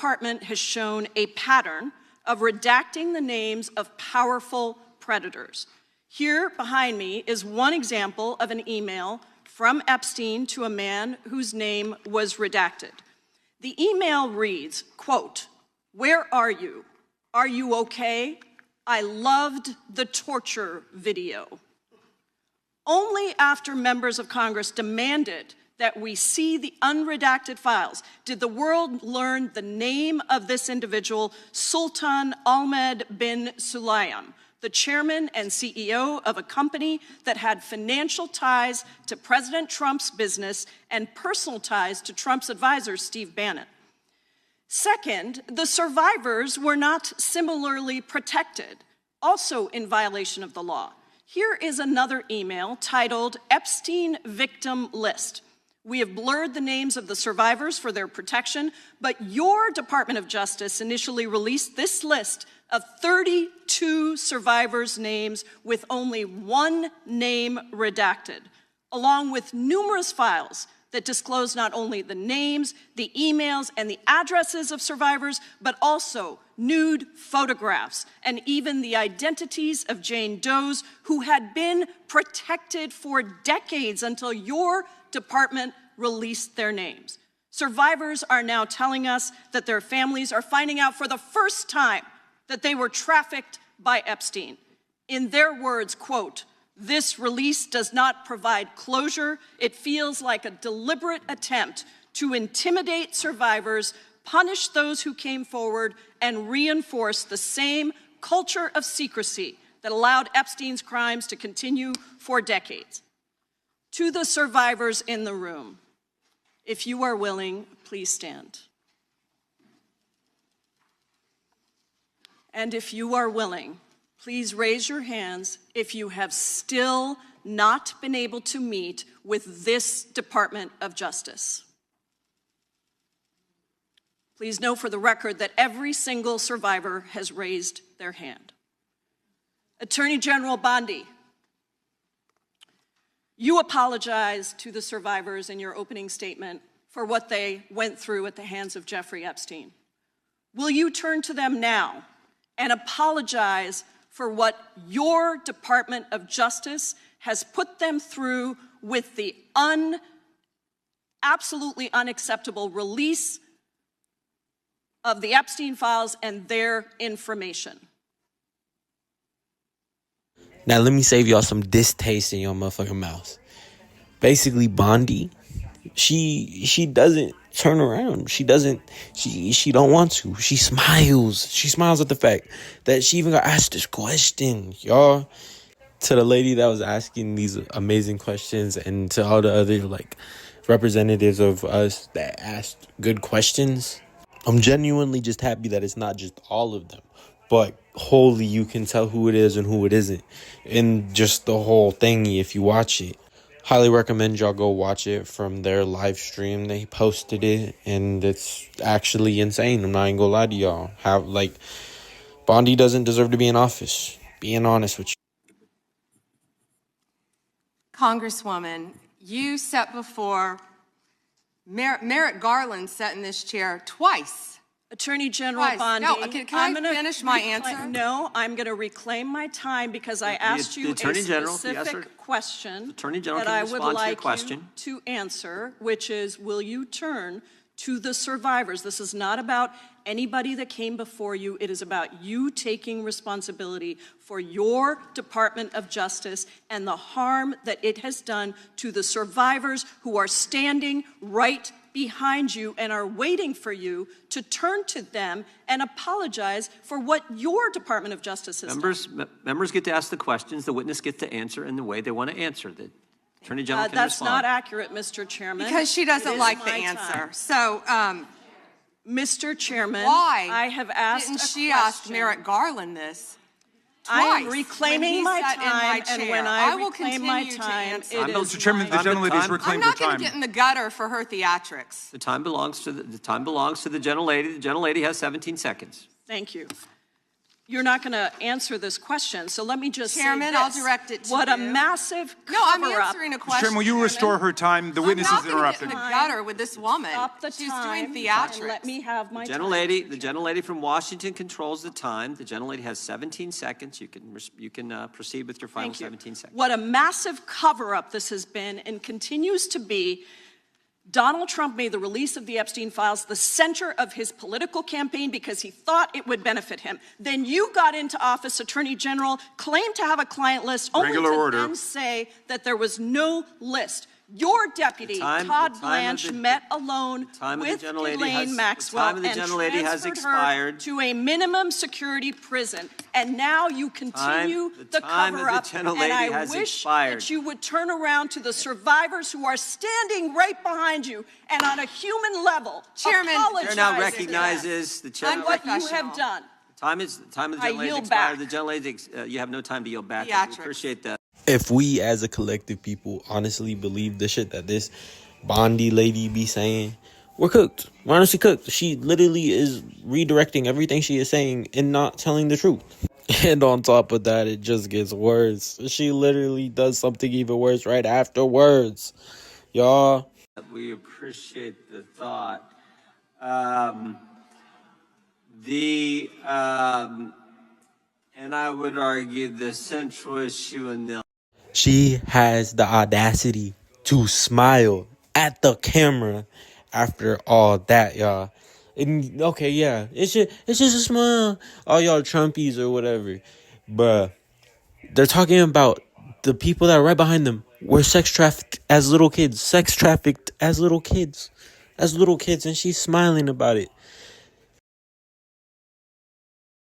department has shown a pattern of redacting the names of powerful predators. Here behind me is one example of an email from Epstein to a man whose name was redacted. The email reads, quote, "Where are you? Are you okay? I loved the torture video." Only after members of Congress demanded that we see the unredacted files did the world learn the name of this individual, Sultan Ahmed bin Sulayem, the chairman and CEO of a company that had financial ties to President Trump's business and personal ties to Trump's advisor, Steve Bannon. Second, the survivors were not similarly protected, also in violation of the law. Here is another email titled Epstein Victim List. We have blurred the names of the survivors for their protection, but your Department of Justice initially released this list of 32 survivors' names with only one name redacted, along with numerous files that disclose not only the names, the emails, and the addresses of survivors, but also nude photographs and even the identities of Jane Does who had been protected for decades until your department released their names. Survivors are now telling us that their families are finding out for the first time that they were trafficked by Epstein. In their words, quote, "This release does not provide closure. It feels like a deliberate attempt to intimidate survivors, punish those who came forward, and reinforce the same culture of secrecy that allowed Epstein's crimes to continue for decades." To the survivors in the room, if you are willing, please stand. And if you are willing, please raise your hands if you have still not been able to meet with this Department of Justice. Please know for the record that every single survivor has raised their hand. Attorney General Bondi, you apologized to the survivors in your opening statement for what they went through at the hands of Jeffrey Epstein. Will you turn to them now and apologize for what your Department of Justice has put them through with the absolutely unacceptable release of the Epstein files and their information? Now let me save y'all some distaste in your motherfucking mouths. Basically, Bondi, she doesn't turn around. She don't want to. She smiles. She smiles at the fact that she even got asked this question, y'all. To the lady that was asking these amazing questions, and to all the other representatives of us that asked good questions, I'm genuinely just happy that it's not just all of them, but wholly you can tell who it is and who it isn't in just the whole thingy if you watch it. Highly recommend y'all go watch it from their live stream. They posted it, and it's actually insane. I'm not even gonna lie to y'all. Bondi doesn't deserve to be in office. Being honest with you. Congresswoman, you sat before Merrick Garland sat in this chair twice. Attorney General Bondi, no, can I finish my answer? No, I'm going to reclaim my time because I asked you a specific question that I would like you to answer, which is, will you turn to the survivors? This is not about anybody that came before you. It is about you taking responsibility for your Department of Justice and the harm that it has done to the survivors who are standing right behind you and are waiting for you to turn to them and apologize for what your Department of Justice has done. Members get to ask the questions, the witness gets to answer in the way they want to answer. The Attorney General can That's respond. not accurate, Mr. Chairman. Because she doesn't like the answer. So, Mr. Chairman, why I have asked didn't a she question. ask Merrick Garland this? I am reclaiming my time, and when I will reclaim my time, it is Mr. Chairman, the gentlelady has reclaimed her time. I'm not going to get in the gutter for her theatrics. The time belongs to the gentlelady. The gentlelady has 17 seconds. Thank you. You're not going to answer this question, so let me just Chairman, say this. I'll direct it to What a you. massive No, I'm cover-up. answering a question. Chairman, will you Chairman. restore her time? The witness I'm is not gonna get interrupted. in the gutter with this woman. Stop the She's time doing and theatrics. let me have my time. The gentlelady from Washington controls the time. The gentlelady has 17 seconds. You can proceed with your final Thank you. 17 seconds. What a massive cover-up this has been and continues to be. Donald Trump made the release of the Epstein files the center of his political campaign because he thought it would benefit him. Then you got into office, Attorney General, claimed to have a client list, only Regular to order. then say that there was no list. Your deputy, The Todd time Blanche, of the- met alone with the gentlelady Elaine Maxwell the time of the and gentlelady has transferred expired. her to a minimum security prison. And now you continue The the time of the cover-up. gentlelady And I has wish expired. that you would turn around to the survivors who are standing right behind you and on a human level Chairman, apologize The chair now to them recognizes the chair. on now what you Unprofessional. have done. The time of the I gentlelady yield expired. back. The gentlelady, you have no time to yield back. Theatrics. We appreciate that. If we as a collective people honestly believe the shit that this Bondi lady be saying, we're cooked. We're honestly cooked. She literally is redirecting everything she is saying and not telling the truth. And on top of that, it just gets worse. She literally does something even worse right afterwards. Y'all. We appreciate the thought. And I would argue the central issue in the She has the audacity to smile at the camera after all that, y'all. And, okay, yeah, it's just a smile. All y'all Trumpies or whatever. Bruh, they're talking about the people that are right behind them were sex trafficked as little kids. Sex trafficked as little kids. And she's smiling about it.